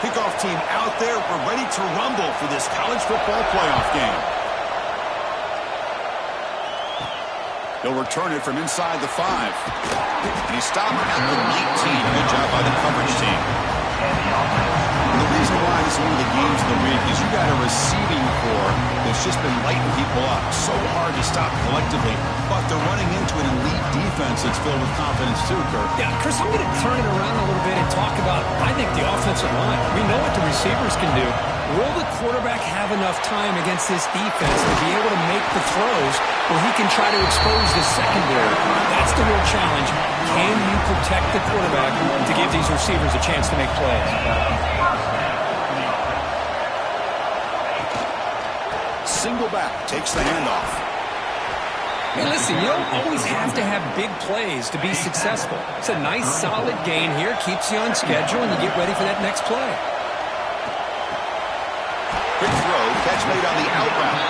Kickoff team out there. We're ready to rumble for this college football playoff game. They'll return it from inside the 5. And he stopped at the 19. Good job by the coverage team. And the reason why this is one of the games of the week is you got a receiving corps that's just been lighting people up. So hard to stop collectively, but they're running into an elite defense that's filled with confidence too, Kirk. Yeah, Chris, I'm going to turn it around a little bit and talk about, I think, the offensive line. We know what the receivers can do. Will the quarterback have enough time against this defense to be able to make the throws where he can try to expose the secondary? That's the real challenge. Can you protect the quarterback to give these receivers a chance to make plays? Single back takes the handoff. Hey, listen, you don't always have to have big plays to be successful. It's a nice, solid gain here. Keeps you on schedule, and you get ready for that next play. Quick throw, catch made on the out route.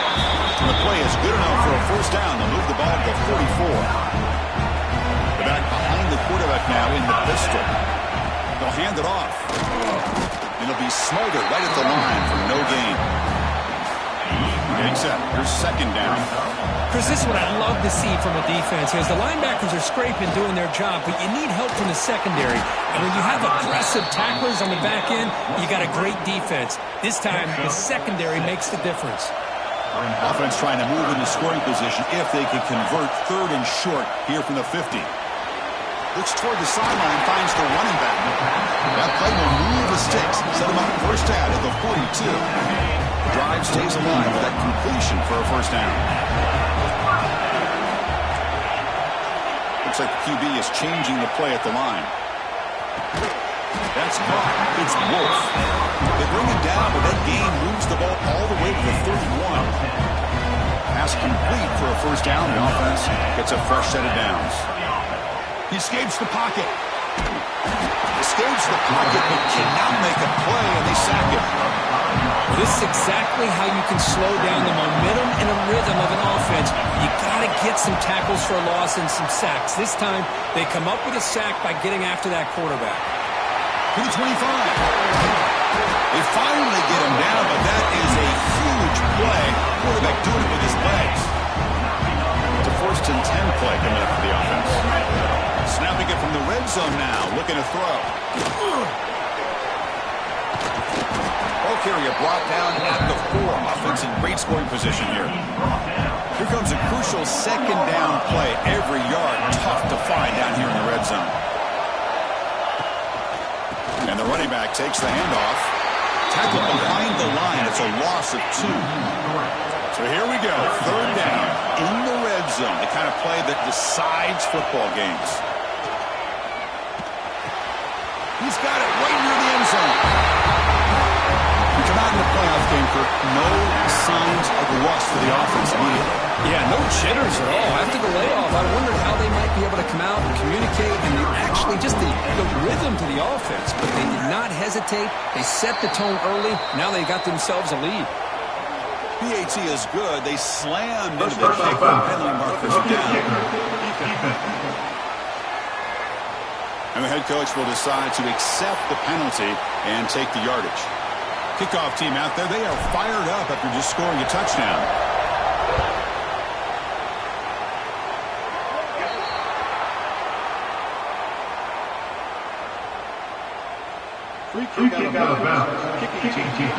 And the play is good enough for a first down. They'll move the ball to the 44. They're back behind the quarterback now in the pistol. They'll hand it off. It'll be smothered right at the line for no gain. Getting set. Here's second down. Chris, this is what I love to see from a defense. As the linebackers are scraping, doing their job, but you need help from the secondary. And when you have aggressive tacklers on the back end, you got a great defense. This time, the secondary makes the difference. Offense trying to move into scoring position if they can convert third and short here from the 50. Looks toward the sideline, finds the running back. That play will move the sticks, set him up first down at the 42. The drive stays alive with that completion for a first down. Looks like the QB is changing the play at the line. That's caught. It's Wolf. They bring him down, but that gain moves the ball all the way to the 31. Pass complete for a first down. The offense gets a fresh set of downs. He escapes the pocket. Escapes the pocket, but cannot make a play, and they sack him. This is exactly how you can slow down the momentum and the rhythm of an offense. You got to get some tackles for a loss and some sacks. This time, they come up with a sack by getting after that quarterback. To the 25. They finally get him down, but that is a huge play. Quarterback doing it with his legs. It's a first and 10 play coming up for the offense. Snapping it from the red zone now, looking to throw. Ball carrier brought down at the 4. Offense in great scoring position here. Here comes a crucial second down play. Every yard tough to find down here in the red zone. And the running back takes the handoff. Tackled behind the line. It's a loss of 2. So here we go. Third down in the red zone. The kind of play that decides football games. He's got it right near the end zone. We come out in the playoff game for no signs of rust for the offense immediately. Yeah, no jitters at all. After the layoff, I wondered how they might be able to come out and communicate and actually just the rhythm to the offense. But they did not hesitate. They set the tone early. Now they got themselves a lead. PAT is good. They slammed into the kick. Penalty markers are down. And the head coach will decide to accept the penalty and take the yardage. Kickoff team out there, they are fired up after just scoring a touchdown. Free kick out of bounds. Kicking team.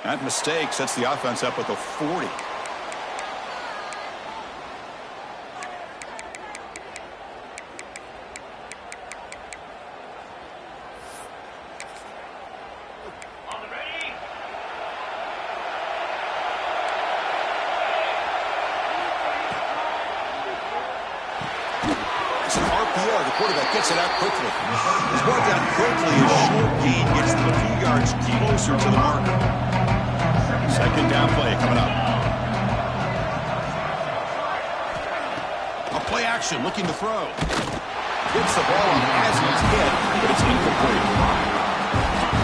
That mistake sets the offense up with a 40. It's an RPO. The quarterback gets it out quickly. He's brought down quickly. A short gain gets them a few yards closer to the marker. Second down play coming up. A play action looking to throw. Gets the ball on as he's hit, but it's incomplete.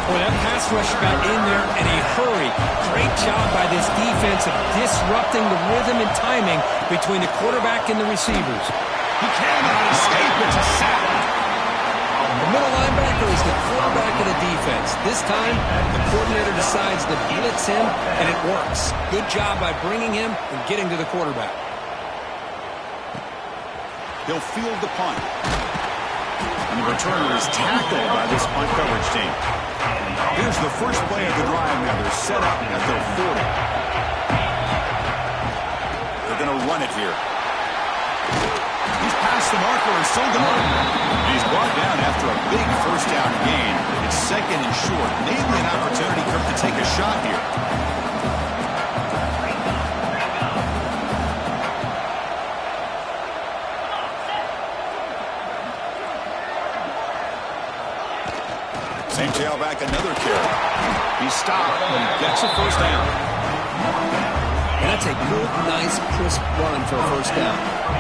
Boy, that pass rush got in there in a hurry. Great job by this defense of disrupting the rhythm and timing between the quarterback and the receivers. He cannot escape. It's a sack. The middle linebacker is the quarterback of the defense. This time, the coordinator decides to blitz him, and it works. Good job by bringing him and getting to the quarterback. He'll field the punt. And the returner is tackled by this punt coverage team. Here's the first play of the drive now. They're set up at their 40. They're going to run it here. He's past the marker and still going. He's brought down after a big first down gain. It's second and short. Maybe an opportunity for him to take a shot here. Same tailback, another carry. He stopped and gets a first down. And that's a good, nice, crisp run for a first down.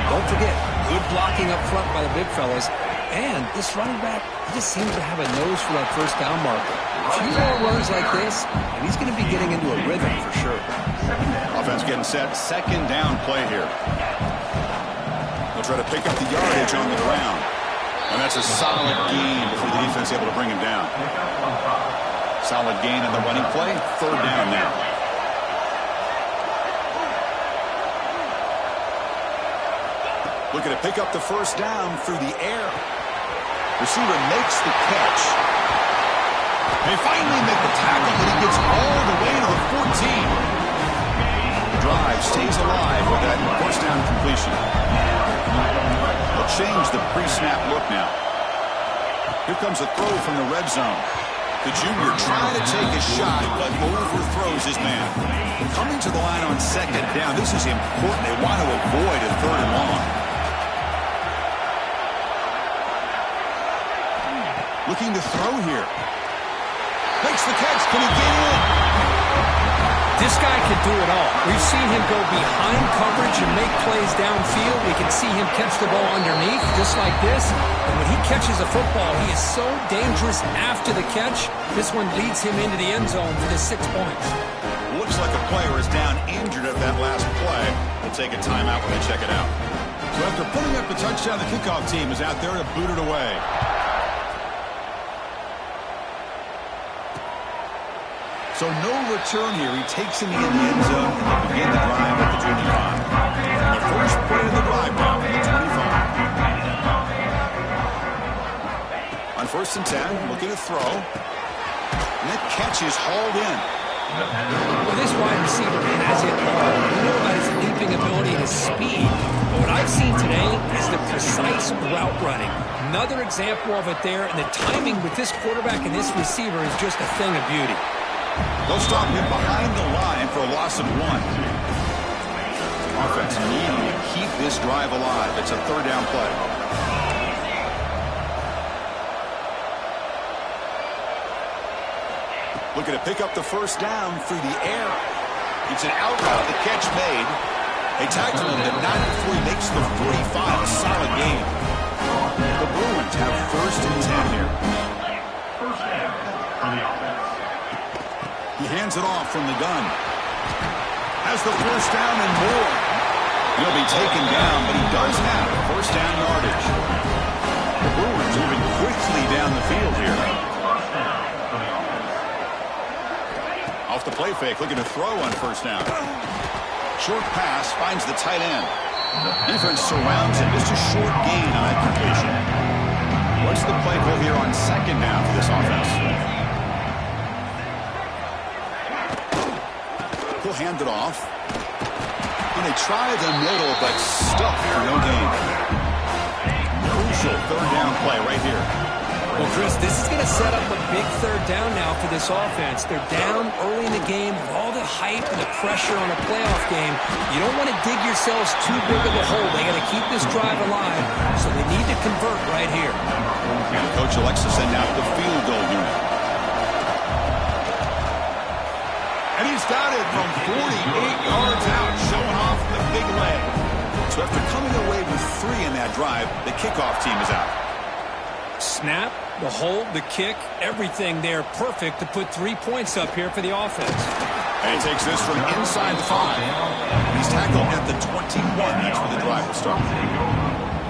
Don't forget, good blocking up front by the big fellas. And this running back, he just seems to have a nose for that first down marker. A few more runs like this, and he's going to be getting into a rhythm for sure. Offense getting set. Second down play here. They'll try to pick up the yardage on the ground. And that's a solid gain before the defense able to bring him down. Solid gain on the running play. Third down now. Looking to pick up the first down through the air. Receiver makes the catch. They finally make the tackle, but he gets all the way to the 14. The drive stays alive with that first down completion. They'll change the pre-snap look now. Here comes a throw from the red zone. The junior trying to take a shot, but overthrows his man. Coming to the line on second down. This is important. They want to avoid a third and long. Looking to throw here. Makes the catch. Can he get in? This guy can do it all. We've seen him go behind coverage and make plays downfield. We can see him catch the ball underneath, just like this. And when he catches a football, he is so dangerous after the catch. This one leads him into the end zone for the 6 points. Looks like a player is down injured at that last play. They'll take a timeout when they check it out. So after putting up the touchdown, the kickoff team is out there to boot it away. So no return here. He takes him in the end zone and they begin the drive at the 25. The first play of the drive now at the 25. On first and 10, looking to throw. And that catch is hauled in. Well, this wide receiver has it all. We know about his leaping ability and his speed. But what I've seen today is the precise route running. Another example of it there. And the timing with this quarterback and this receiver is just a thing of beauty. They'll stop him behind the line for a loss of 1. Offense needing to keep this drive alive. It's a third down play. Looking to pick up the first down through the air. It's an out route. The catch made. They tackle him, but not before he makes the 45. A solid game. The Bruins have first and 10 here. First down for the offense. He hands it off from the gun. Has the first down and more. He'll be taken down, but he does have first down yardage. The Bruins moving quickly down the field here. Off the play fake, looking to throw on first down. Short pass finds the tight end. Defense surrounds him. Just a short gain on that completion. What's the play call here on second down for this offense? hand it off. And they try the middle, but stuck for no gain. Crucial third down play right here. Well, Chris, this is going to set up a big third down now for this offense. They're down early in the game with all the hype and the pressure on a playoff game. You don't want to dig yourselves too big of a hole. They got to keep this drive alive, so they need to convert right here. And the coach elects to send out the field goal unit. And he's got it from 48 yards out, showing off the big leg. So after coming away with 3 in that drive, the kickoff team is out. Snap, the hold, the kick, everything there perfect to put 3 points up here for the offense. And he takes this from inside the 5. He's tackled at the 21. That's where the drive will start.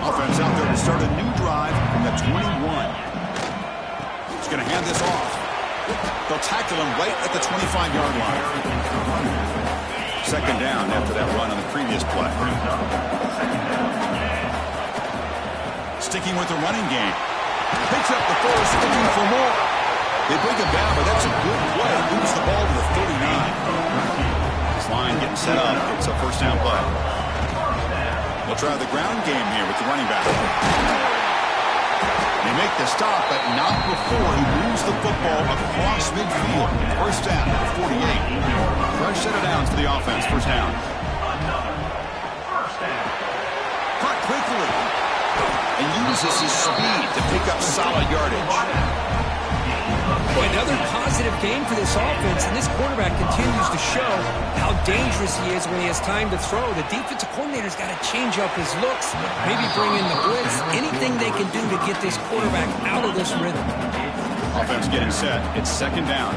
Offense out there to start a new drive from the 21. He's going to hand this off. They'll tackle him right at the 25-yard line. Second down after that run on the previous play. Sticking with the running game. Picks up the force, looking for more. They bring him down, but that's a good play. Moves the ball to the 39. This line getting set up. It's a first down play. They'll try the ground game here with the running back. They make the stop, but not before he moves the football across midfield. First down at the 48. Fresh set of downs for the offense. First down. Caught quickly. And uses his speed to pick up solid yardage. Boy, another positive game for this offense, and this quarterback continues to show how dangerous he is when he has time to throw. The defensive coordinator's got to change up his looks, maybe bring in the blitz, anything they can do to get this quarterback out of this rhythm. Offense getting set. It's second down.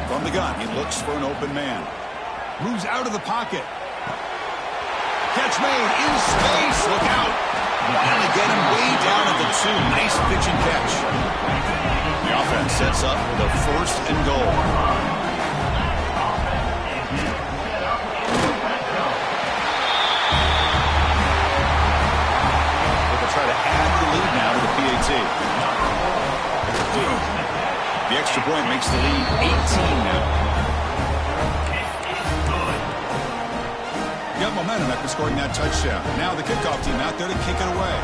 From the gun, he looks for an open man. Moves out of the pocket. Catch made in space. Look out. And they get him way down at the 2. Nice pitch and catch. The offense sets up the first and goal. They'll try to add the lead now to the PAT. The extra point makes the lead 18 now. Got momentum after scoring that touchdown. Now the kickoff team out there to kick it away.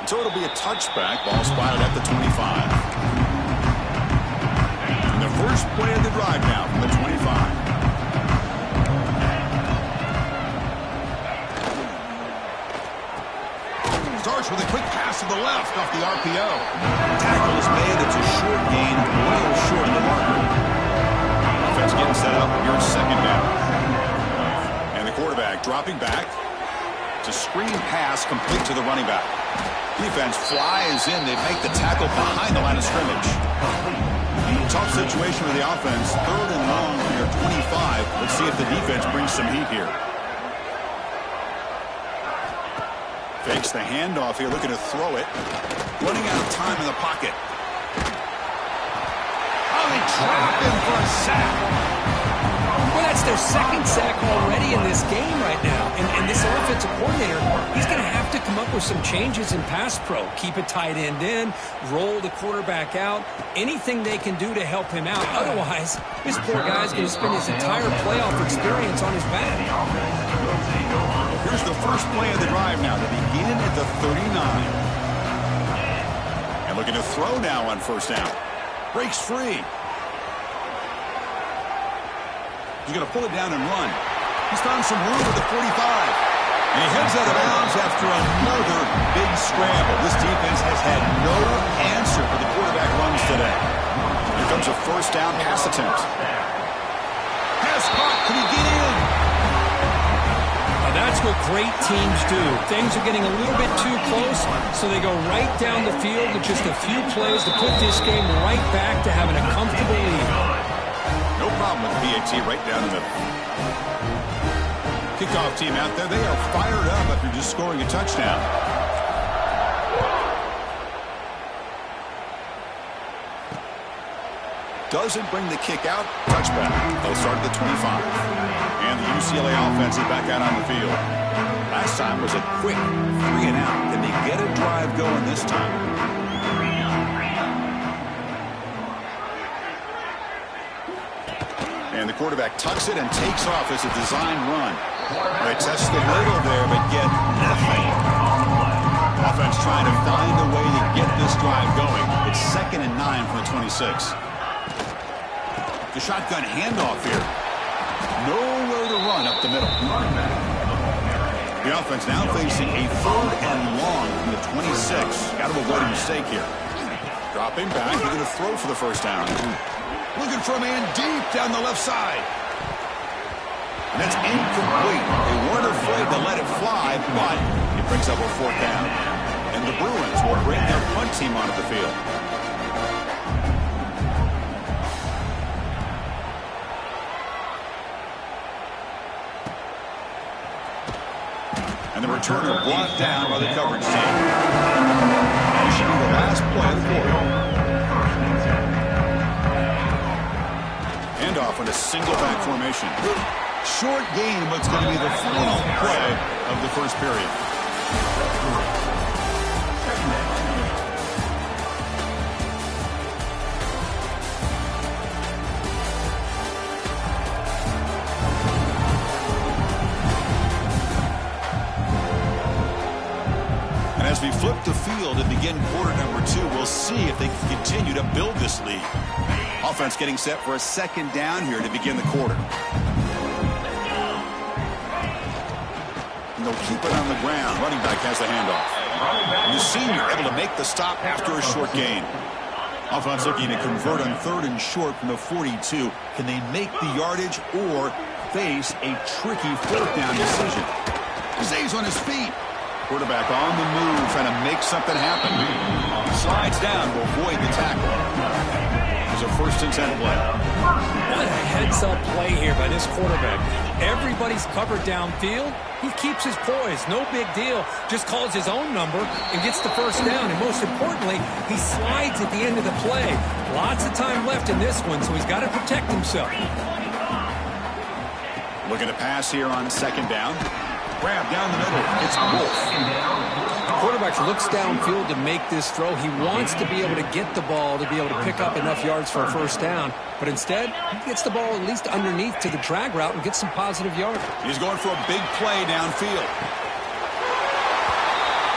So it'll be a touchback. Ball spotted at the 25. And the first play of the drive now from the 25. Starts with a quick pass to the left off the RPO. Tackle is made. It's a short gain, well short of the marker. Offense getting set up. Here's second down. And the quarterback dropping back. It's a screen pass complete to the running back. Defense flies in. They make the tackle behind the line of scrimmage. Tough situation for the offense. Third and long near 25. Let's see if the defense brings some heat here. Fakes the handoff here, looking to throw it. Running out of time in the pocket. Oh, they trap him for a sack. Well, that's their second sack already in this game right now. And this offensive coordinator, he's going to have to come up with some changes in pass pro. Keep a tight end in, roll the quarterback out, anything they can do to help him out. Otherwise, this poor guy's going to spend his entire playoff experience on his back. Here's the first play of the drive now to begin at the 39. And looking to throw now on first down. Breaks free. He's going to pull it down and run. He's found some room at the 45. And he heads out of bounds after another big scramble. This defense has had no answer for the quarterback runs today. Here comes a first down pass attempt. Pass caught. Can he get in? That's what great teams do. Things are getting a little bit too close, so they go right down the field with just a few plays to put this game right back to having a comfortable lead. No problem with the PAT right down the middle. Kickoff team out there, they are fired up after just scoring a touchdown. Doesn't bring the kick out. Touchback. They'll start at the 25. And the UCLA offense is back out on the field. Last time was a quick 3-and-out. Can they get a drive going this time? And the quarterback tucks it and takes off as a design run. They test the middle there, but get nothing. Offense trying to find a way to get this drive going. It's 2nd and 9 from the 26. The shotgun handoff here. Nowhere to run up the middle. The offense now facing a 3rd and long from the 26. Got to avoid a mistake here. Dropping back. He's going to throw for the first down. Looking for a man deep down the left side. And that's incomplete. They weren't afraid to let it fly, but it brings up a 4th down. And the Bruins will bring their punt team onto the field. And the returner brought down by the coverage team. This should be the last play of the quarter. Handoff on a single back formation. Short game, but it's going to be the final play of the first period. And as we flip the field and begin quarter number 2, we'll see if they can continue to build this lead. Offense getting set for a 2nd down here to begin the quarter. And they'll keep it on the ground. Running back has the handoff. And the senior able to make the stop after a short gain. Offense looking to convert on 3rd and short from the 42. Can they make the yardage or face a tricky 4th down decision? Stays on his feet. Quarterback on the move, trying to make something happen. Slides down to avoid the tackle. It's a 1st and 10 play. What a heads-up play here by this quarterback. Everybody's covered downfield. He keeps his poise. No big deal. Just calls his own number and gets the 1st down. And most importantly, he slides at the end of the play. Lots of time left in this one, so he's got to protect himself. Looking to pass here on 2nd down. Grab down the middle. It's Wolf. The quarterback looks downfield to make this throw. He wants to be able to get the ball to be able to pick up enough yards for a 1st down. But instead, he gets the ball at least underneath to the drag route and gets some positive yards. He's going for a big play downfield.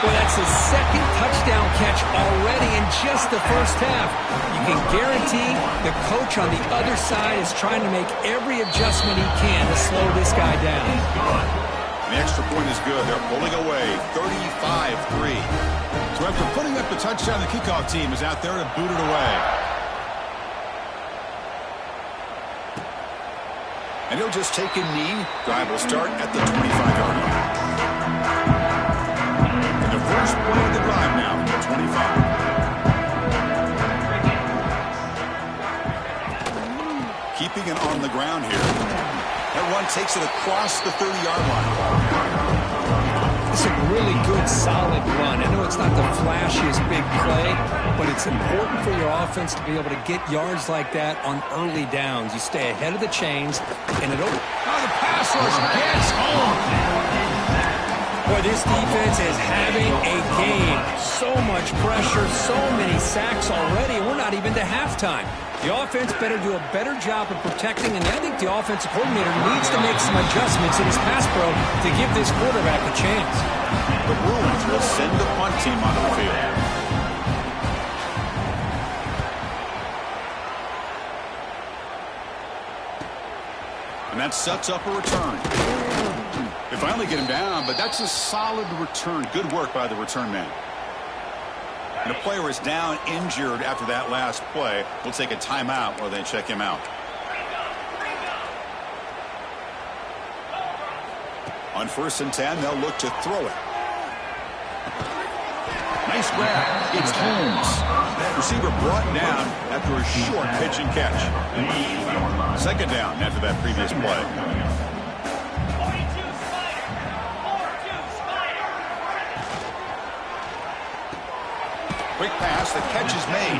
Well, that's his 2nd touchdown catch already in just the 1st half. You can guarantee the coach on the other side is trying to make every adjustment he can to slow this guy down. The extra point is good. They're pulling away 35-3. So after putting up the touchdown, the kickoff team is out there to boot it away. And he'll just take a knee. Drive will start at the 25-yard line. And the first play of the drive now from the 25. Keeping it on the ground here. That run takes it across the 30-yard line. It's a really good, solid run. I know it's not the flashiest big play, but it's important for your offense to be able to get yards like that on early downs. You stay ahead of the chains, and it opens. Oh, the pass rush gets home. Boy, this defense is having a game. So much pressure, so many sacks already, and we're not even to halftime. The offense better do a better job of protecting, and I think the offensive coordinator needs to make some adjustments in his pass pro to give this quarterback a chance. The Bruins will send the punt team onto the field. And that sets up a return. They finally get him down, but that's a solid return. Good work by the return man. And the player is down injured after that last play. We'll take a timeout while they check him out. On 1st and 10, they'll look to throw it. Nice grab. It's Holmes. Receiver brought down after a short pitch and catch. 2nd down after that previous play. Quick pass, the catch is made.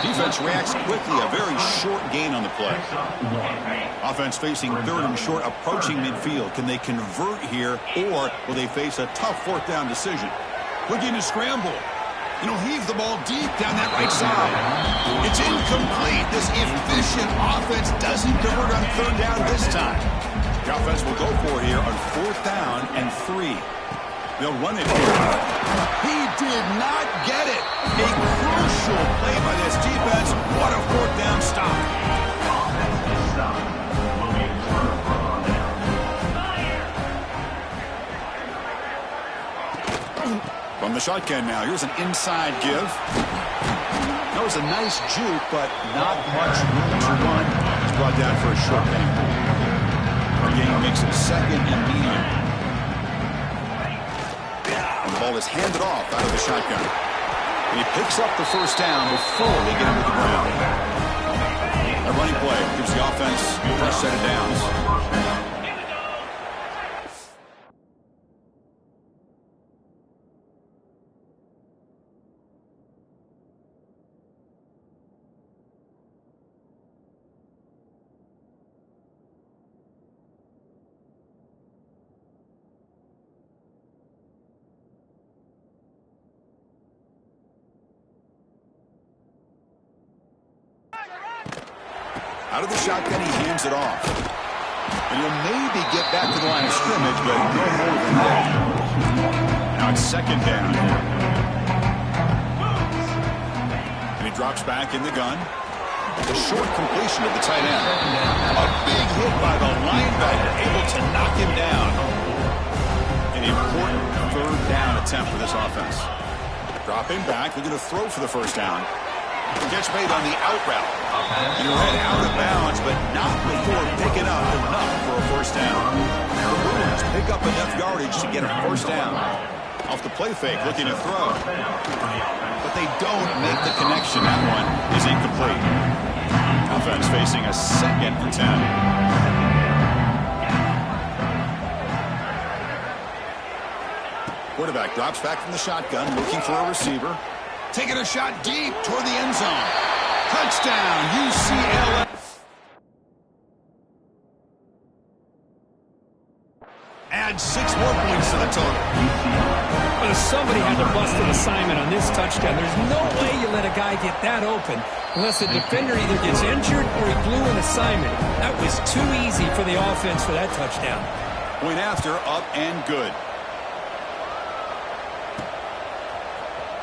Defense reacts quickly, a very short gain on the play. Offense facing third and short, approaching midfield. Can they convert here, or will they face a tough fourth down decision? Looking to scramble. Heave the ball deep down that right side. It's incomplete. This efficient offense doesn't convert on third down this time. The offense will go for it here on fourth down and 3. They'll run it here. He did not get it. A crucial play by this defense. What a fourth down stop. From the shotgun now, here's an inside give. That was a nice juke, but not much room to run. He's brought down for a short gain. Our game makes it second and medium. And the ball is handed off out of the shotgun. And he picks up the first down before they get him to the ground. A running play gives the offense a fresh set of downs. Out of the shotgun, he hands it off. And he'll maybe get back to the line of scrimmage, but no more than that. Now it's second down. And he drops back in the gun. The short completion of the tight end. A big hit by the linebacker, able to knock him down. An important third down attempt for this offense. Dropping back, looking to throw for the first down. Catch made on the out route. And ran out of bounds, but not before picking up enough for a first down. The Bruins pick up enough yardage to get a first down. Off the play fake, looking to throw. But they don't make the connection. That one is incomplete. Offense facing a second and 10. Quarterback drops back from the shotgun, looking for a receiver. Taking a shot deep toward the end zone. Touchdown, UCLA. Add 6 more points to the total. Well, somebody had to bust an assignment on this touchdown. There's no way you let a guy get that open unless the defender either gets injured or he blew an assignment. That was too easy for the offense for that touchdown. Point after, up and good.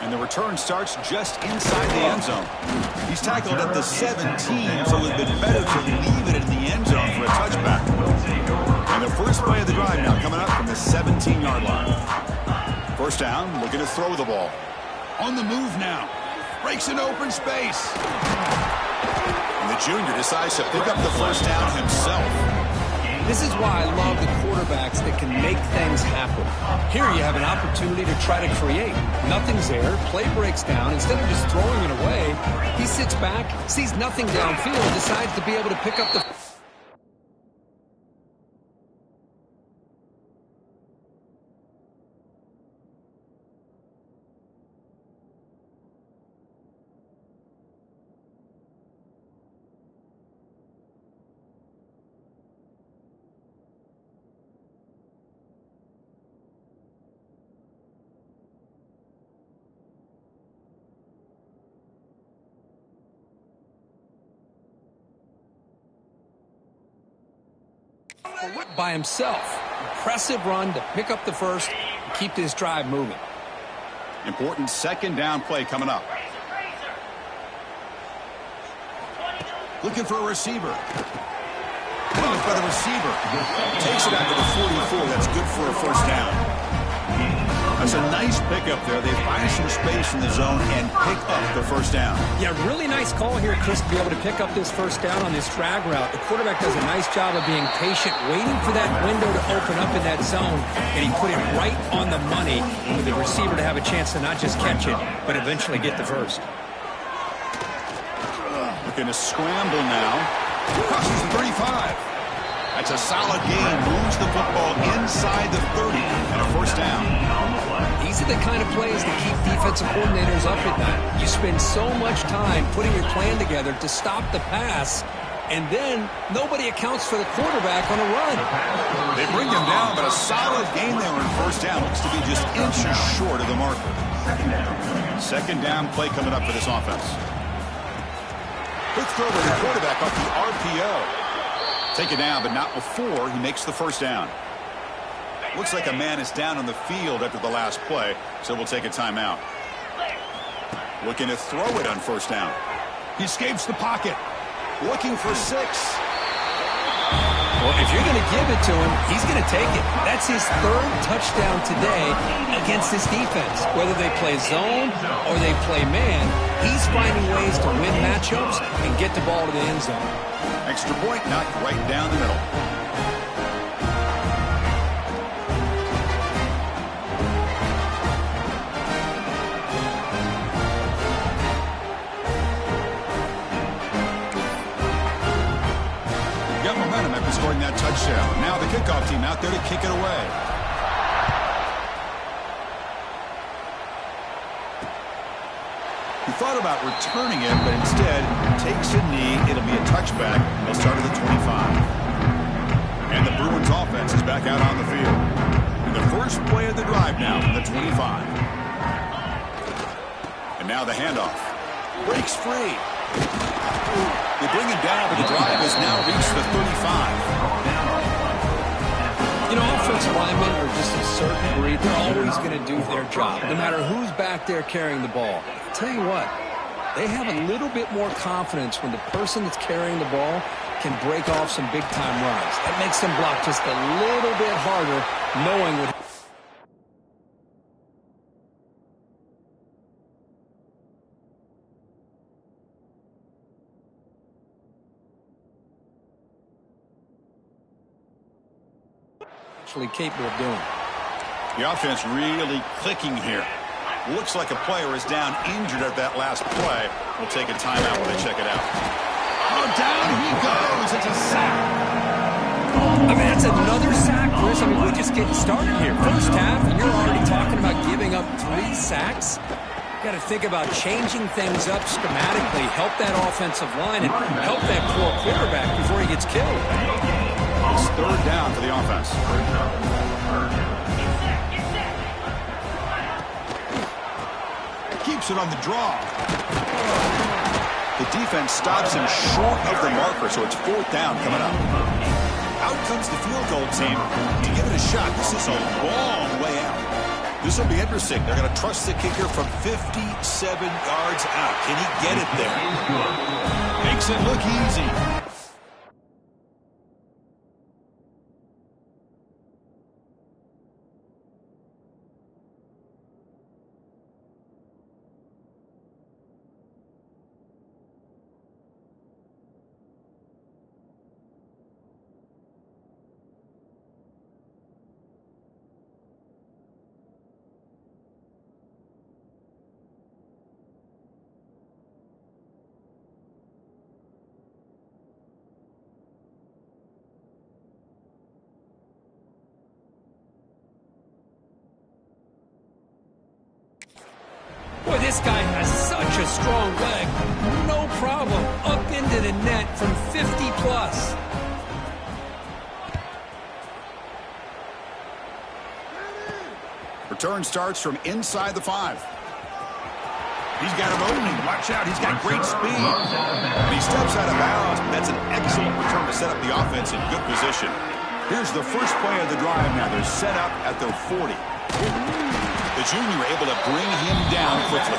And the return starts just inside the end zone. He's tackled at the 17, so it would have been better to leave it in the end zone for a touchback. And the first play of the drive now coming up from the 17-yard line. First down, looking to throw the ball. On the move now. Breaks an open space. And the junior decides to pick up the first down himself. This is why I love the quarterbacks that can make things happen. Here you have an opportunity to try to create. Nothing's there. Play breaks down. Instead of just throwing it away, he sits back, sees nothing downfield, decides to be able to pick up the... by himself. Impressive run to pick up the first and keep this drive moving. Important second down play coming up. Looking for a receiver. Caught by the receiver. Takes it out to the 44. That's good for a first down. That's a nice pickup there. They find some space in the zone and pick up the first down. Yeah, really nice call here, Chris, to be able to pick up this first down on this drag route. The quarterback does a nice job of being patient, waiting for that window to open up in that zone, and he put it right on the money for the receiver to have a chance to not just catch it, but eventually get the first. Looking to scramble now. Crosses the 35. That's a solid gain. Moves the football inside the 30 and a first down. These are the kind of plays that keep defense offensive coordinators up at that. You spend so much time putting your plan together to stop the pass, and then nobody accounts for the quarterback on a run. They bring him down, but a solid gain there in first down. Looks to be just inches short of the marker. Second down play coming up for this offense. Quick throw to the quarterback off the RPO. Take it down, but not before he makes the first down. Looks like a man is down on the field after the last play, so we'll take a timeout. Looking to throw it on first down. He escapes the pocket. Looking for 6. Well, if you're going to give it to him, he's going to take it. That's his 3rd touchdown today against this defense. Whether they play zone or they play man, he's finding ways to win matchups and get the ball to the end zone. Extra point knocked right down the middle. Scoring that touchdown. Now the kickoff team out there to kick it away. He thought about returning it, but instead takes a knee. It'll be a touchback. They'll start at the 25. And the Bruins offense is back out on the field. And the first play of the drive now from the 25. And now the handoff. Breaks free. They bring it down, but the drive has now reached the 35. You know, offensive linemen are just a certain breed. They're always going to do their job, no matter who's back there carrying the ball. I'll tell you what, they have a little bit more confidence when the person that's carrying the ball can break off some big-time runs. That makes them block just a little bit harder, knowing what capable of doing. The offense really clicking here. Looks like a player is down injured at that last play. We'll take a timeout when they check it out. Oh, down he goes. It's a sack. I mean, that's another sack, Chris. I mean, we're just getting started here. First half, and you're already talking about giving up 3 sacks. Got to think about changing things up schematically, help that offensive line, and help that poor quarterback before he gets killed. It's 3rd down for the offense. Keeps it on the draw. The defense stops him short of the marker, so it's 4th down coming up. Out comes the field goal team to give it a shot. This is a long way out. This will be interesting. They're going to trust the kicker from 57 yards out. Can he get it there? Makes it look easy. Boy, this guy has such a strong leg. No problem. Up into the net from 50 plus. Return starts from inside the 5. He's got an opening. Watch out. He's got great speed. And he steps out of bounds. That's an excellent return to set up the offense in good position. Here's the first play of the drive now. They're set up at their 40. The junior able to bring him down quickly.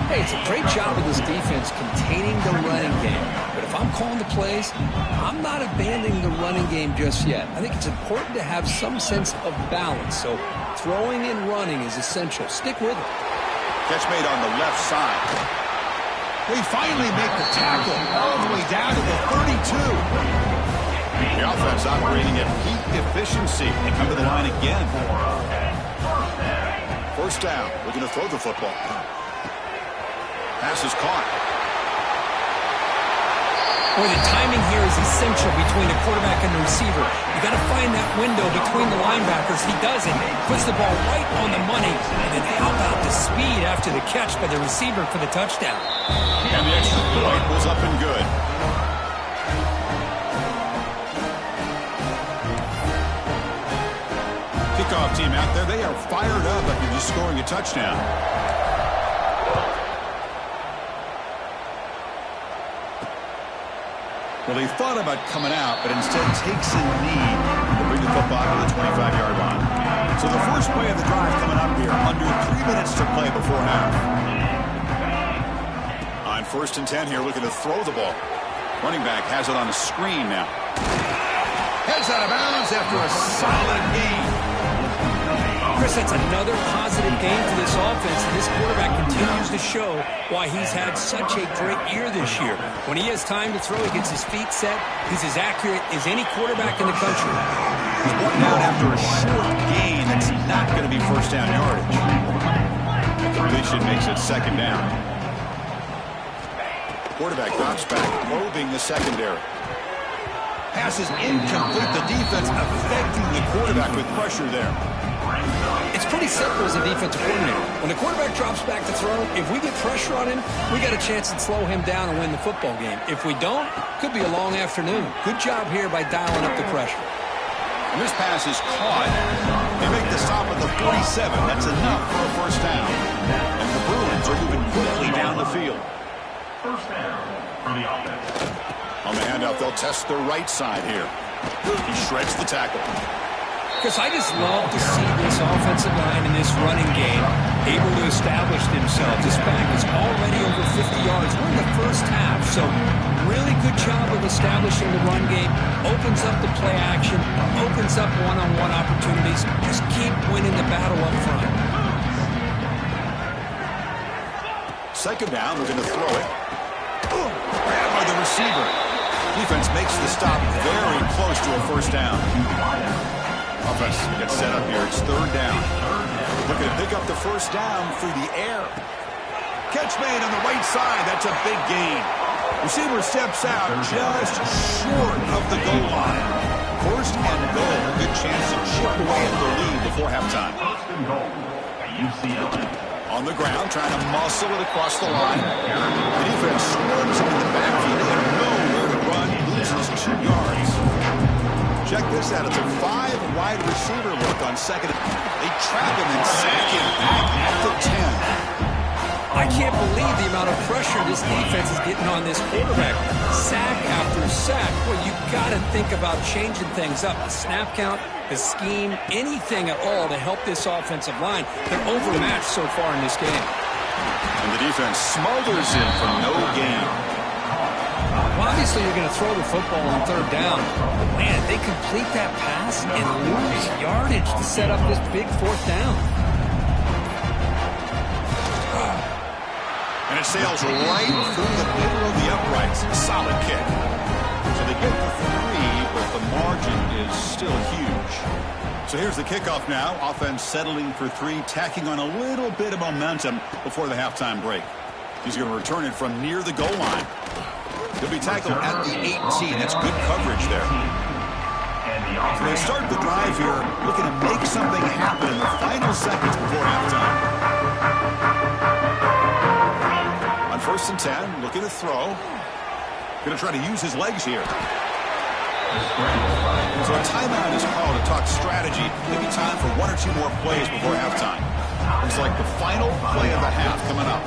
Hey, it's a great job of this defense containing the running game. But if I'm calling the plays, I'm not abandoning the running game just yet. I think it's important to have some sense of balance. So throwing and running is essential. Stick with it. Catch made on the left side. They finally make the tackle all the way down to the 32. The offense operating at peak efficiency. They come to the line again. First down. Looking to throw the football. Pass is caught. Boy, the timing here is essential between the quarterback and the receiver. You got to find that window between the linebackers. He does it. Puts the ball right on the money. And then how about the speed after the catch by the receiver for the touchdown? And the extra point was up and good. Kickoff team out there. They are fired up after just scoring a touchdown. Well, he thought about coming out, but instead takes a knee to bring the football to the 25-yard line. So the first play of the drive coming up here, under 3 minutes to play before half. On 1st and 10 here, looking to throw the ball. Running back has it on a screen now. Heads out of bounds after a solid gain. Chris, that's another positive game for this offense, and this quarterback continues to show why he's had such a great year this year. When he has time to throw, he gets his feet set. He's as accurate as any quarterback in the country. He's brought down after a short gain. That's not going to be first down yardage. The completion makes it 2nd down. Quarterback drops back, probing the secondary. Pass is incomplete. The defense affecting the quarterback with pressure there. It's pretty simple as a defensive coordinator. When the quarterback drops back to throw, if we get pressure on him, we got a chance to slow him down and win the football game. If we don't, could be a long afternoon. Good job here by dialing up the pressure. And this pass is caught. They make the stop at the 47. That's enough for a first down. And the Bruins are moving quickly down the field. First down for the offense. On the handout, they'll test the right side here. He shreds the tackle. Because I just love to see this offensive line in this running game able to establish themselves. This back is already over 50 yards. We're in the first half, so really good job of establishing the run game. Opens up the play action, opens up one-on-one opportunities. Just keep winning the battle up front. 2nd down, we're going to throw it. Grabbed by the receiver. Defense makes the stop very close to a first down. Offense gets set up here. It's 3rd down. Looking to pick up the first down through the air. Catch made on the right side. That's a big gain. Receiver steps out just short of the goal line. 1st and goal. A good chance to chip away at the lead before halftime. 1st and goal. UCLA. On the ground, trying to muscle it across the line. The defense swarms him in the backfield. They have nowhere to run. He loses 2 yards. Check this out. It's a 5-wide receiver look on 2nd. They trap him and sack him back at the 10. I can't believe the amount of pressure this defense is getting on this quarterback. Sack after sack. Well, you got to think about changing things up. The snap count, the scheme, anything at all to help this offensive line. They're overmatched so far in this game. And the defense smothers him for no gain. Well, obviously, you're going to throw the football on 3rd down. But, man, they complete that pass and lose yardage to set up this big 4th down. And it sails right through the middle of the uprights. Solid kick. So they get the 3, but the margin is still huge. So here's the kickoff now. Offense settling for 3, tacking on a little bit of momentum before the halftime break. He's going to return it from near the goal line. He'll be tackled at the 18. That's good coverage there. So they start the drive here, looking to make something happen in the final seconds before halftime. On 1st and 10, looking to throw. Going to try to use his legs here. So a timeout is called to talk strategy. Maybe time for 1 or 2 more plays before halftime. Looks like the final play of the half coming up.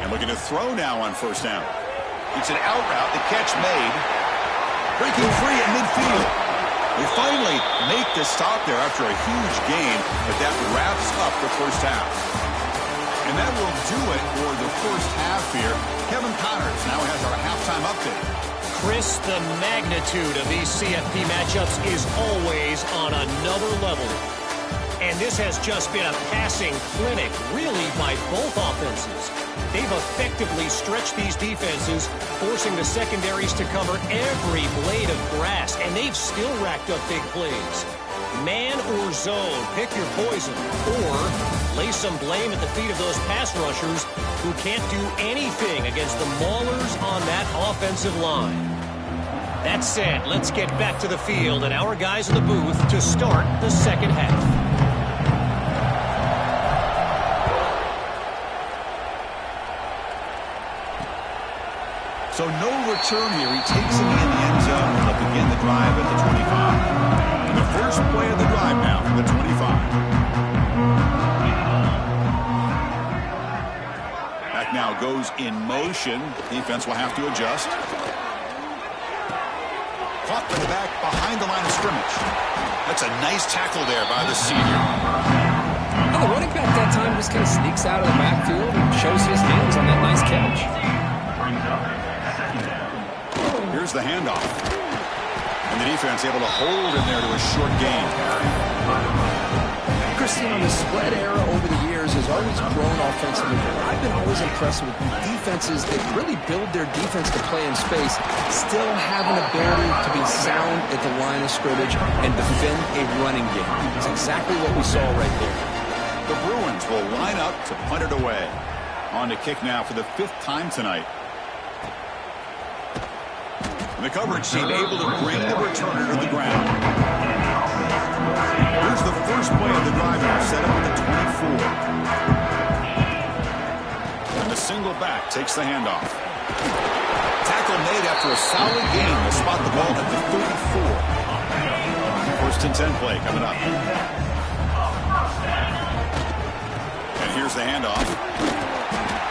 And looking to throw now on 1st down. It's an out route, the catch made. Breaking free at midfield. They finally make the stop there after a huge gain, but that wraps up the first half. And that will do it for the first half here. Kevin Connors now has our halftime update. Chris, the magnitude of these CFP matchups is always on another level. And this has just been a passing clinic, really, by both offenses. They've effectively stretched these defenses, forcing the secondaries to cover every blade of grass, and they've still racked up big plays. Man or zone, pick your poison, or lay some blame at the feet of those pass rushers who can't do anything against the maulers on that offensive line. That said, let's get back to the field and our guys in the booth to start the second half. So no return here. He takes it in the end zone. They'll begin the drive at the 25. And the first play of the drive now from the 25. Back now goes in motion. Defense will have to adjust. Caught by the back behind the line of scrimmage. That's a nice tackle there by the senior. Well, the running back that time just kind of sneaks out of the backfield and shows his hands on that nice catch. Here's the handoff. And the defense able to hold in there to a short gain. Christian, the spread era over the years has always grown offensively. I've been always impressed with defenses that really build their defense to play in space, still have an ability to be sound at the line of scrimmage and defend a running game. It's exactly what we saw right there. The Bruins will line up to punt it away. On to kick now for the 5th time tonight. And the coverage team able to bring the returner to the ground. Here's the first play of the drive now, set up at the 24. And the single back takes the handoff. Tackle made after a solid gain. Will spot the ball at the 34. First and 10 play coming up. And here's the handoff.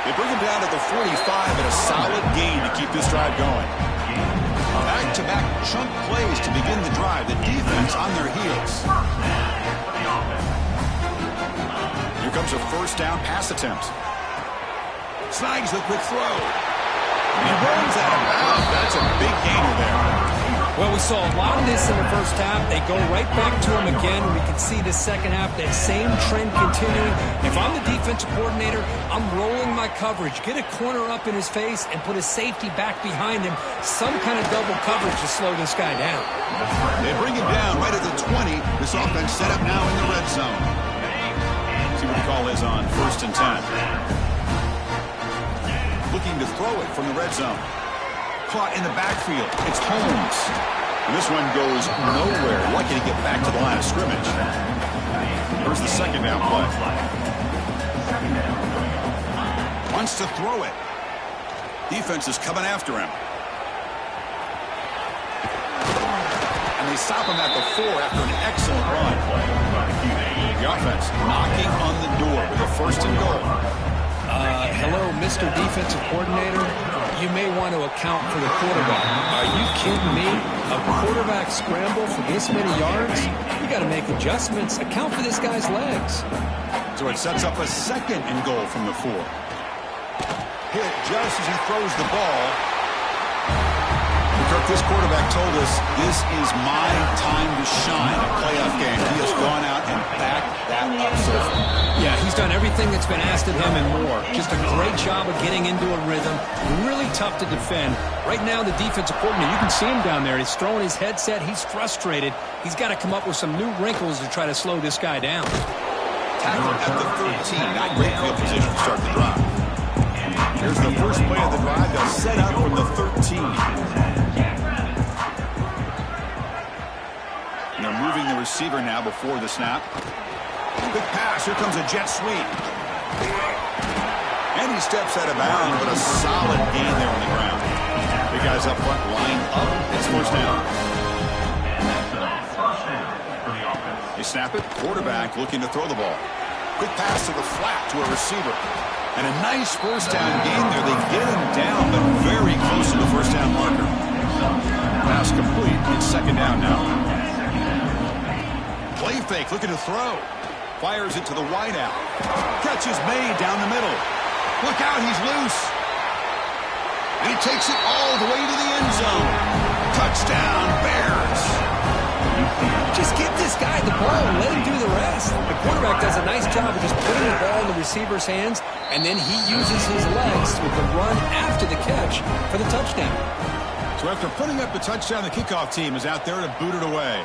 They bring him down at the 45 and a solid gain to keep this drive going. Back-to-back chunk plays to begin the drive. The defense on their heels. Here comes a first down pass attempt. Snags the quick throw. And he runs out of bounds. That's a big gainer there. Well, we saw a lot of this in the first half. They go right back to him again. We can see the second half, that same trend continuing. If I'm the defensive coordinator, I'm rolling my coverage. Get a corner up in his face and put a safety back behind him. Some kind of double coverage to slow this guy down. They bring him down right at the 20. This offense set up now in the red zone. See what the call is on 1st and 10. Looking to throw it from the red zone. Caught in the backfield. It's Holmes. And this one goes nowhere. Lucky to get back to the line of scrimmage. Here's the second down play. Wants to throw it. Defense is coming after him. And they stop him at the 4 after an excellent run. The offense knocking on the door with a 1st and goal. Hello, Mr. Defensive Coordinator. You may want to account for the quarterback. Are you kidding me? A quarterback scramble for this many yards? You got to make adjustments. Account for this guy's legs. So it sets up a 2nd and goal from the 4. Hit just as he throws the ball. Kirk, this quarterback told us this is my time to shine. A playoff game. He has gone out and backed that up so far. Yeah, he's done everything that's been asked of him and more. Just a great job of getting into a rhythm. Really tough to defend. Right now, the defensive coordinator, you can see him down there. He's throwing his headset. He's frustrated. He's got to come up with some new wrinkles to try to slow this guy down. Tackle at the 13. Not great field position to start the drive. Here's the first play of the drive. They'll set up from the 13. And they're moving the receiver now before the snap. Quick pass. Here comes a jet sweep. And he steps out of bounds, but a solid gain there on the ground. The guys up front line up. It's first down. They snap it. Quarterback looking to throw the ball. Quick pass to the flat to a receiver. And a nice first down gain there. They get him down, but very close to the first down marker. Pass complete. It's 2nd down now. Play fake, looking to throw. Fires it to the wideout. Catch is made down the middle. Look out, he's loose. And he takes it all the way to the end zone. Touchdown, Bears. Just get this guy the ball and let him do the rest. The quarterback does a nice job of just putting the ball in the receiver's hands, and then he uses his legs with the run after the catch for the touchdown. So after putting up the touchdown, the kickoff team is out there to boot it away.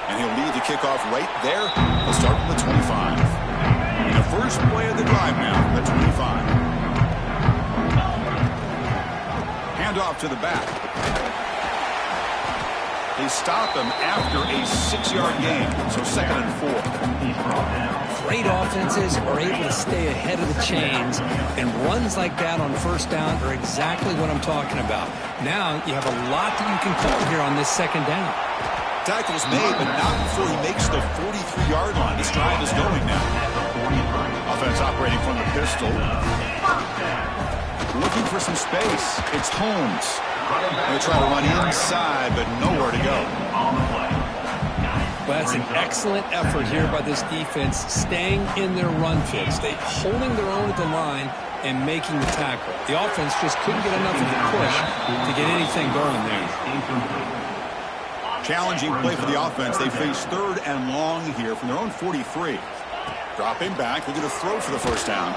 And he'll lead the kickoff right there. He'll start from the 25. And the first play of the drive now, the 25. Handoff to the back. They stop him after a 6-yard gain, so 2nd and 4. Great offenses are able to stay ahead of the chains, and runs like that on first down are exactly what I'm talking about. Now you have a lot that you can call here on this 2nd down. Tackle's made, but not before he makes the 43-yard line. This drive is going now. Offense operating from the pistol. Looking for some space. It's Holmes. Going to try to run inside, but nowhere to go. Well, that's an excellent effort here by this defense, staying in their run fits. They holding their own at the line and making the tackle. The offense just couldn't get enough of a push to get anything going there. Challenging play for the offense. They face 3rd and long here from their own 43. Dropping back. We're going to throw for the first down.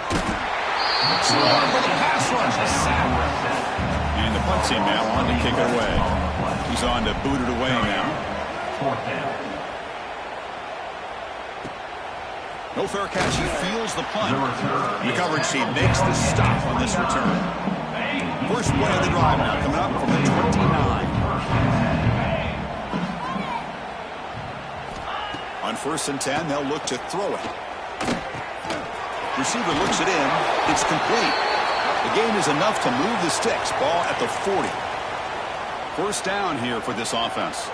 For the pass rush. A sack. And the punt team now on to kick it away. He's on to boot it away now. 4th down. No fair catch. He feels the punt. The coverage team makes the stop on this return. First play of the drive now coming up from the 29. On 1st and 10, they'll look to throw it. Receiver looks it in. It's complete. The gain is enough to move the sticks. Ball at the 40. First down here for this offense.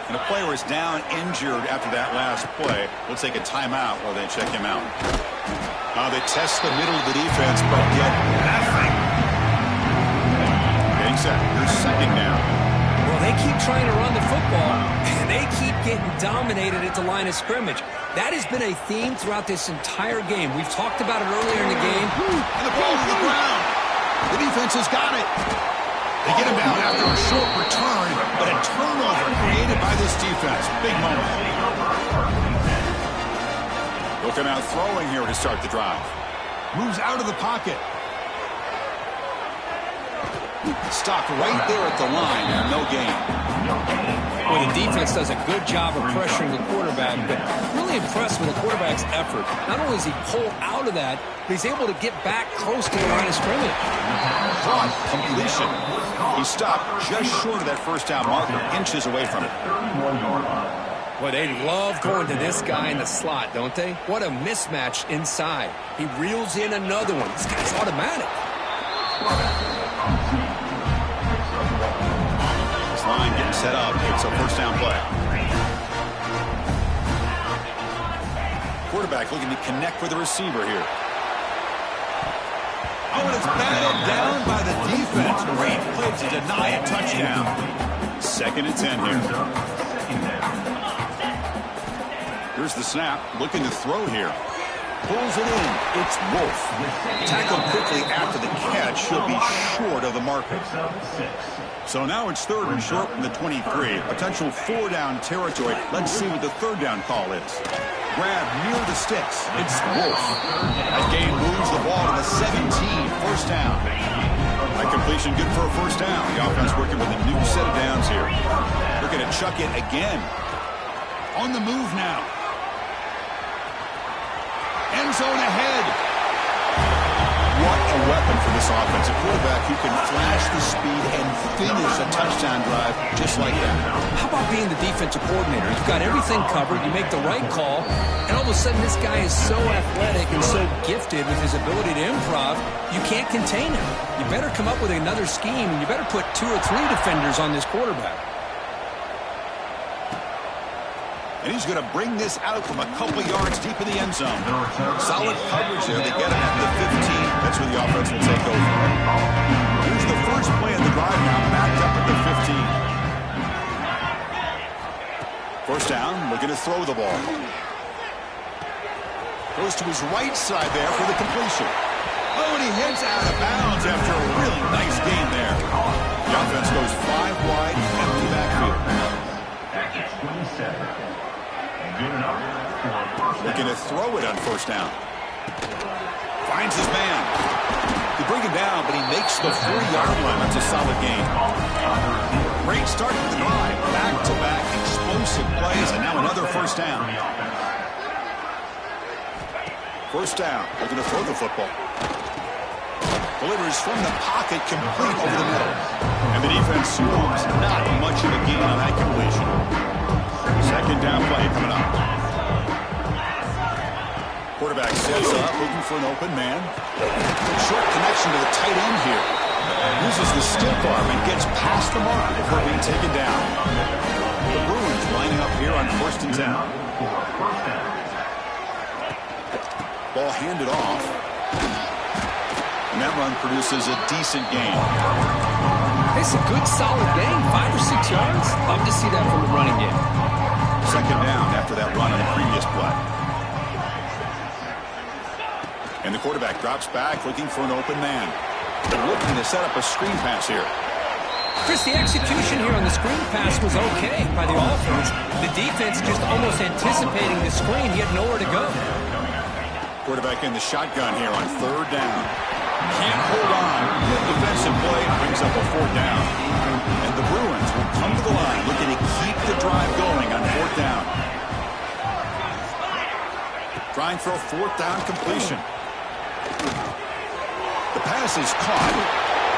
And a player is down injured after that last play. We'll take a timeout while they check him out. Now they test the middle of the defense, but get nothing. Getting set. Here's 2nd down. Well, they keep trying to run the football, and they keep getting dominated at the line of scrimmage. That has been a theme throughout this entire game. We've talked about it earlier in the game. And the ball to the ground. The defense has got it. They get him down after a short return, but a turnover created by this defense. Big moment. Looking out throwing here to start the drive. Moves out of the pocket. Stopped right there at the line, and no gain. Well, the defense does a good job of pressuring the quarterback, but really impressed with the quarterback's effort. Not only does he pull out of that, but he's able to get back close to the line of scrimmage. Caught, completion. He stopped just short of that first down marker, inches away from it. Well, they love going to this guy in the slot, don't they? What a mismatch inside. He reels in another one. This guy's automatic. This line getting set up. It's a first down play. Quarterback looking to connect with the receiver here. Oh, and it's batted down by the defense. Great play to deny a touchdown. 2nd and 10 here. Here's the snap. Looking to throw here. Pulls it in. It's Wolf. Tackled quickly after the catch. He'll be short of the marker. So now it's 3rd and short from the 23. Potential 4-down territory. Let's see what the 3rd down call is. Grab near the sticks. It's Wolf. That game moves the ball to the 17. First down. That completion good for a first down. The offense working with a new set of downs here. Looking to chuck it again. On the move now. End zone ahead. What a weapon for this offense. A quarterback who can flash the speed and finish a touchdown drive just like that. How about being the defensive coordinator? You've got everything covered. You make the right call, and all of a sudden this guy is so athletic and so gifted with his ability to improv, you can't contain him. You better come up with another scheme, and you better put 2 or 3 defenders on this quarterback. And he's going to bring this out from a couple yards deep in the end zone. Solid coverage there. They get him at the 15. That's where the offense will take over. Here's the first play of the drive now, backed up at the 15. First down, looking to throw the ball. Goes to his right side there for the completion. Oh, and he heads out of bounds after a really nice game there. The offense goes 5 wide, empty backfield. That is 27. Good enough. Looking to throw it on first down. Finds his man. They bring him down, but he makes the 40-yard line. That's a solid gain. Great start to the drive. Back-to-back explosive plays, and now another first down. First down. Looking to throw the football. Delivers from the pocket, complete over the middle. And the defense moves. Not much of a gain on that completion. Second down play coming up. Quarterback sets up, looking for an open man. Short connection to the tight end here. Uses the stiff arm and gets past the mark before being taken down. The Bruins lining up here on first and 10. Ball handed off. And that run produces a decent gain. It's a good, solid gain. 5 or 6 yards. Love to see that from the running game. Second down after that run on the previous play. And the quarterback drops back, looking for an open man. They're looking to set up a screen pass here. Chris, the execution here on the screen pass was okay by the offense. The defense just almost anticipating the screen. He had nowhere to go. Quarterback in the shotgun here on third down. Can't hold on. Good defensive play brings up a fourth down. And the Bruins will come to the line looking to keep the drive going on fourth down. Trying for a fourth down completion. The pass is caught.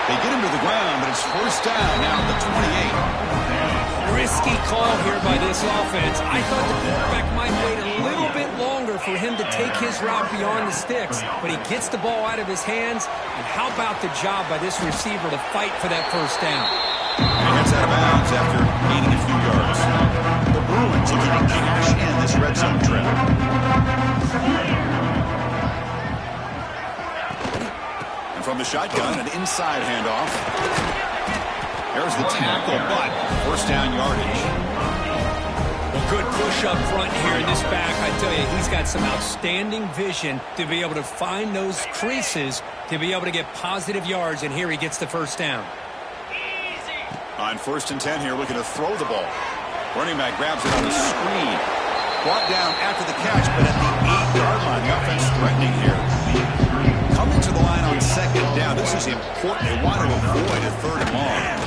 They get him to the ground, but it's first down now at the 28. Risky call here by this offense. I thought the quarterback might wait a little bit longer for him to take his route beyond the sticks, but he gets the ball out of his hands. And how about the job by this receiver to fight for that first down? And he gets out of bounds after gaining a few yards. The Bruins looking to cash in this red zone trip. And from the shotgun, an inside handoff. There's the tackle, but first down yardage. Well, good push up front here in this back. I tell you, he's got some outstanding vision to be able to find those creases, to be able to get positive yards, and here he gets the first down. On first and 10 here, looking to throw the ball. Running back grabs it on the screen. Brought down after the catch, but at the 8-yard line, the offense threatening here. Coming to the line on second down. This is important. They want to avoid a third and long.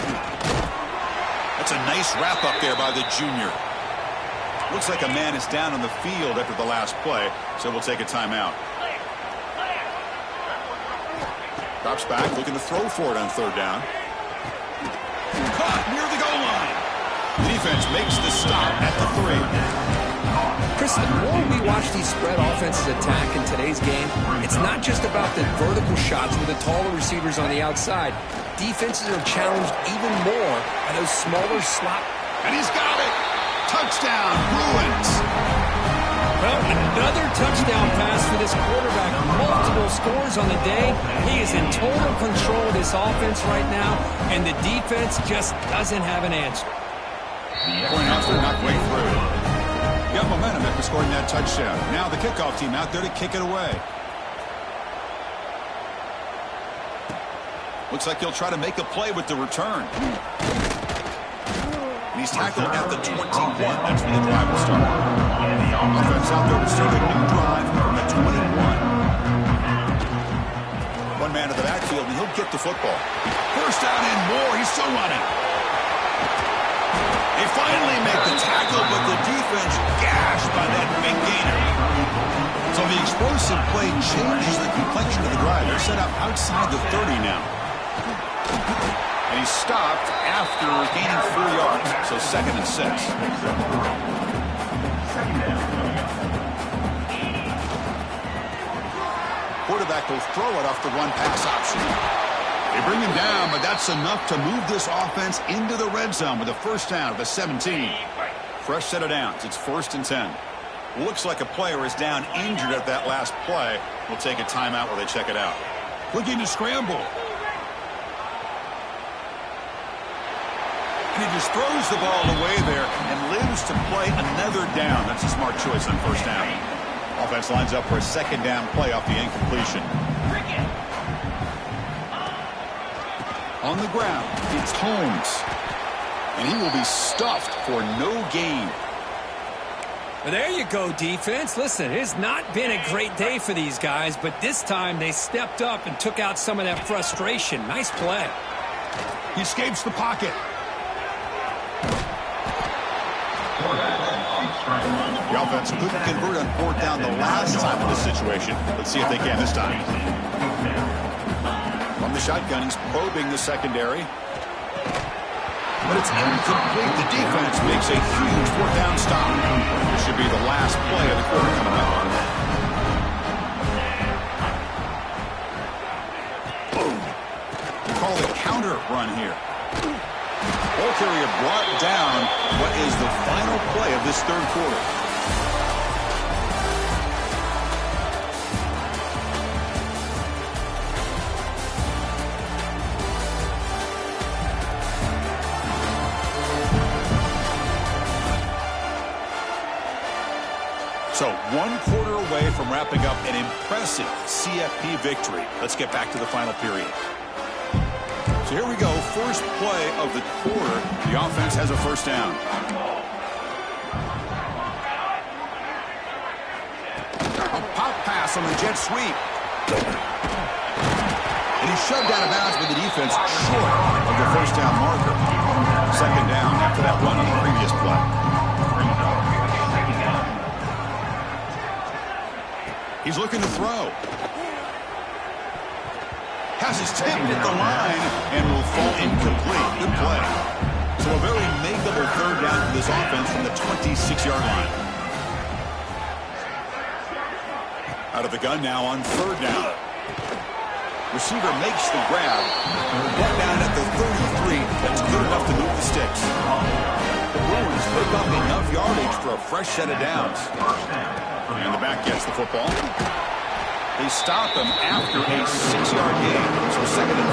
That's a nice wrap up there by the junior. Looks like a man is down on the field after the last play, so we'll take a timeout. Drops back, looking to throw for it on third down. Caught near the goal line. The defense makes the stop at the 3. Chris, the more we watch these spread offenses attack in today's game, it's not just about the vertical shots with the taller receivers on the outside. Defenses are challenged even more by those smaller slot. And he's got it. Touchdown, Bruins. Well, another touchdown pass for this quarterback. Multiple scores on the day. He is in total control of this offense right now, and the defense just doesn't have an answer. Point out they're not way through. Got momentum after scoring that touchdown. Now the kickoff team out there to kick it away. Looks like he'll try to make a play with the return. And he's tackled at the 21. That's where the drive will start. Offense out there to start a new drive from the 21. One man to the backfield, and he'll get the football. First down and more. He's still running. They finally make the tackle, but the defense gashed by that big gainer. So the explosive play changes the complexion of the drive. They're set up outside the 30 now. And he's stopped after gaining 4 yards. So second and 6. Quarterback will throw it off the run-pass option. They bring him down, but that's enough to move this offense into the red zone with a first down at the 17. Fresh set of downs. It's first and 10. Looks like a player is down injured at that last play. We'll take a timeout while they check it out. Looking to scramble. And he just throws the ball away there and lives to play another down. That's a smart choice on first down. Offense lines up for a second down play off the incompletion. On the ground, it's Holmes. And he will be stuffed for no gain. Well, there you go, defense. Listen, it's not been a great day for these guys, but this time they stepped up and took out some of that frustration. Nice play. He escapes the pocket. The offense couldn't convert on fourth down the last time in this situation. Let's see if they can this time. From the shotgun, he's probing the secondary. But it's incomplete. The defense makes a huge fourth down stop. This should be the last play of the quarter coming up. Boom. We call it a counter run here. Ball carrier brought down. What is the final play of this third quarter? So 1 quarter away from wrapping up an impressive CFP victory. Let's get back to the final period. So here we go, first play of the quarter. The offense has a first down. A pop pass on the jet sweep. And he's shoved out of bounds with the defense short of the first down marker. Second down after that run on the previous play. He's looking to throw. Has his tipped at the line and will fall incomplete. Good play. So a very makeable third down for this offense from the 26-yard line. Out of the gun now on third down. Receiver makes the grab. Brought down at the 33. That's good enough to move the sticks. The Bruins pick up enough yardage for a fresh set of downs. And the back gets the football. They stop him after a 6-yard gain. So 2nd and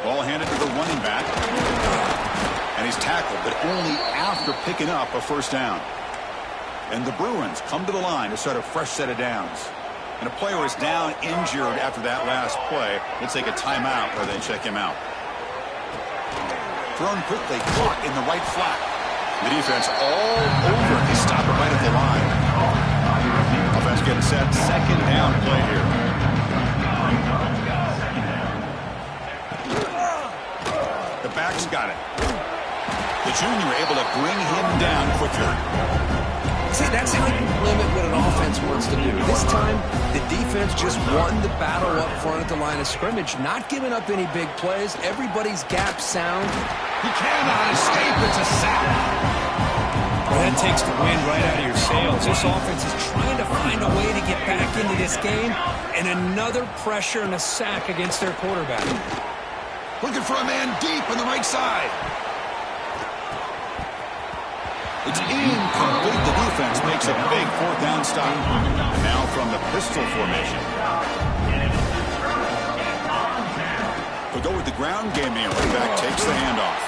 4. Ball handed to the running back. And he's tackled, but only after picking up a first down. And the Bruins come to the line to start a fresh set of downs. And a player is down injured after that last play. We'll take a timeout rather than check him out. Thrown quickly, caught in the right flat. The defense all over. They stop it right at the line. Offense getting set. Second down play here. The back's got it. The junior able to bring him down quickly. See, that's how you limit what an offense wants to do. This time, the defense just won the battle up front at the line of scrimmage, not giving up any big plays. Everybody's gap sound. He cannot escape. It's a sack. Well, that takes the wind right out of your sails. This offense is trying to find a way to get back into this game, and another pressure and a sack against their quarterback. Looking for a man deep on the right side. It's incomplete. The defense makes a big fourth down stop. And now from the pistol formation. We'll go with the ground game here. Running back takes the handoff.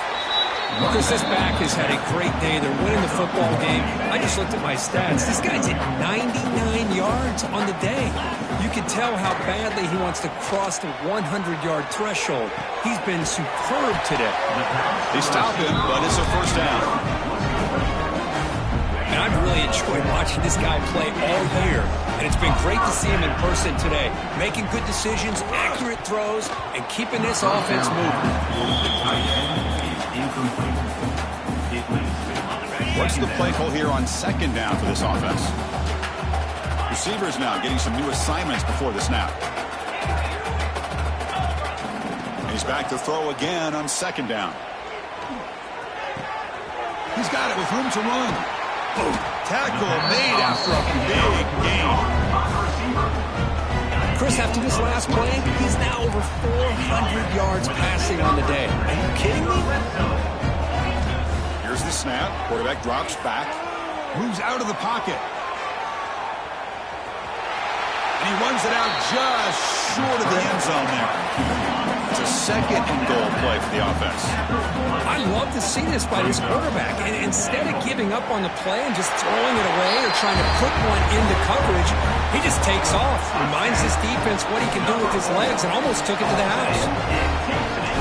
Chris, this back has had a great day. They're winning the football game. I just looked at my stats. This guy's at 99 yards on the day. You can tell how badly he wants to cross the 100-yard threshold. He's been superb today. They stop him, but it's a first down. And I've really enjoyed watching this guy play all year. And it's been great to see him in person today. Making good decisions, accurate throws, and keeping this offense moving. What's the play call here on second down for this offense? Receivers now getting some new assignments before the snap. And he's back to throw again on second down. He's got it with room to run. Boom. Tackle made after a big gain. Chris, after this last play, he's now over 400 yards passing on the day. Are you kidding me? Here's the snap. Quarterback drops back. Moves out of the pocket. And he runs it out just short of the end zone there. It's a second and goal play for the offense. I love to see this by this quarterback. And instead of giving up on the play and just throwing it away or trying to put one into coverage, he just takes off, reminds his defense what he can do with his legs, and almost took it to the house.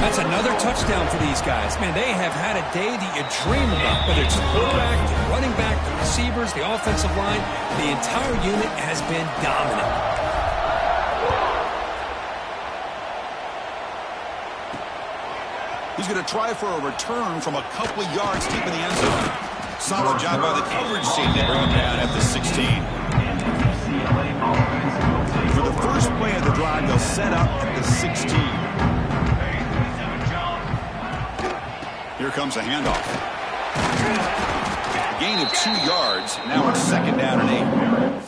That's another touchdown for these guys. Man, they have had a day that you dream about, whether it's the quarterback, the running back, the receivers, the offensive line. The entire unit has been dominant. He's going to try for a return from a couple of yards deep in the end zone. Solid job by the coverage team to bring him down at the 16. For the first play of the drive, they'll set up at the 16. Here comes a handoff. Gain of 2 yards. Now it's second down and 8.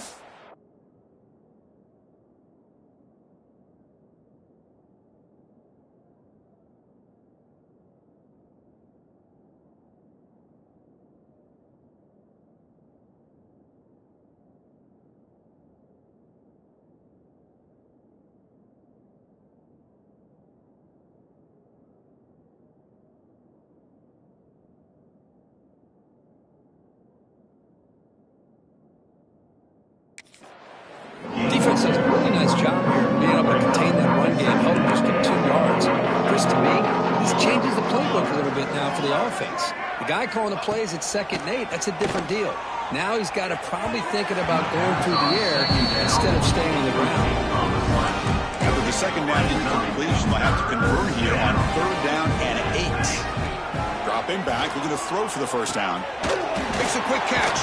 Defense does a really nice job here being able to contain that run game, help them just get 2 yards. Chris, to me, this changes the playbook a little bit now for the offense. The guy calling the plays at 2nd and 8, that's a different deal. Now he's got to probably thinking about going through the air instead of staying on the ground. After the second down incompletion, they'll have to convert here on 3rd down and 8. Dropping back, looking to throw for the first down. Makes a quick catch.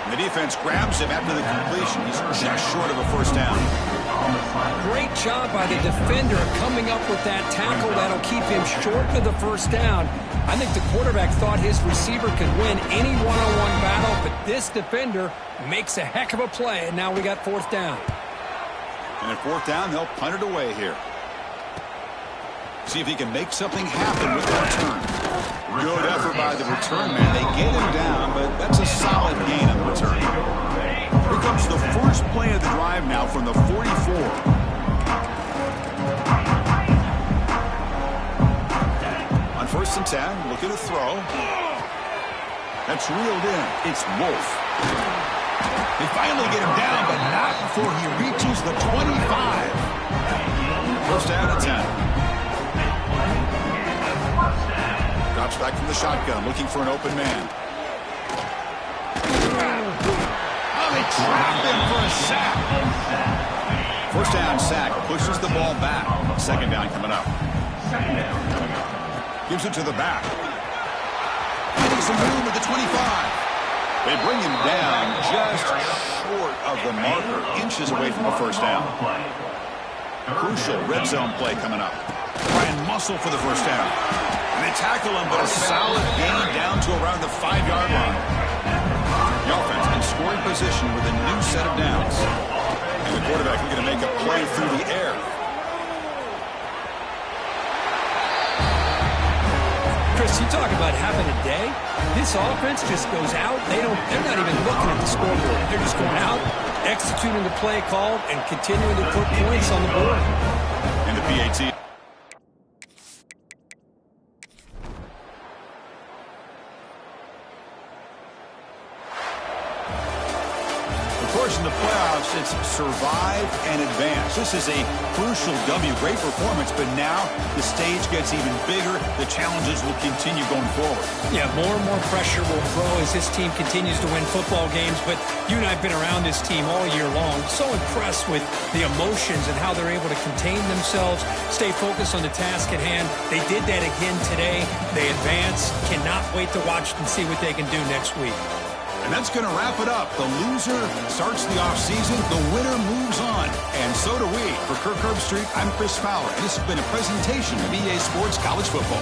The defense grabs him after the completion. He's just short of a first down. Great job by the defender coming up with that tackle that'll keep him short of the first down. I think the quarterback thought his receiver could win any one-on-one battle, but this defender makes a heck of a play, and now we got 4th down. And at 4th down, they'll punt it away here. See if he can make something happen with the return. Good effort by the return man. They get him down, but that's a solid gain on the return. Here comes the first play of the drive now from the 44. On 1st and 10, looking to throw. That's reeled in. It's Wolf. They finally get him down, but not before he reaches the 25. First down at 10. Drops back from the shotgun, looking for an open man. Oh, they trapped him for a sack. First down sack, pushes the ball back. 2nd down coming up. Gives it to the back. Getting some room at the 25. They bring him down just short of the marker, inches away from the first down. Crucial red zone play coming up. Try and muscle for the first down. And they tackle him, but a solid gain down to around the 5-yard line. The offense in scoring position with a new set of downs. And the quarterback is going to make a play through the air. Chris, you talk about having a day. This offense just goes out. They're not even looking at the scoreboard. They're just going out, executing the play called, and continuing to put points on the board. And the PAT. In the playoffs, it's survive and advance. This is a crucial W. Great performance, but now the stage gets even bigger. The challenges will continue going forward. Yeah, more and more pressure will grow as this team continues to win football games, but you and I have been around this team all year long. So impressed with the emotions and how they're able to contain themselves, stay focused on the task at hand. They did that again today. They advance. Cannot wait to watch and see what they can do next week. And that's going to wrap it up. The loser starts the offseason. The winner moves on. And so do we. For Kirk Herbstreit, I'm Chris Fowler. And this has been a presentation of EA Sports College Football.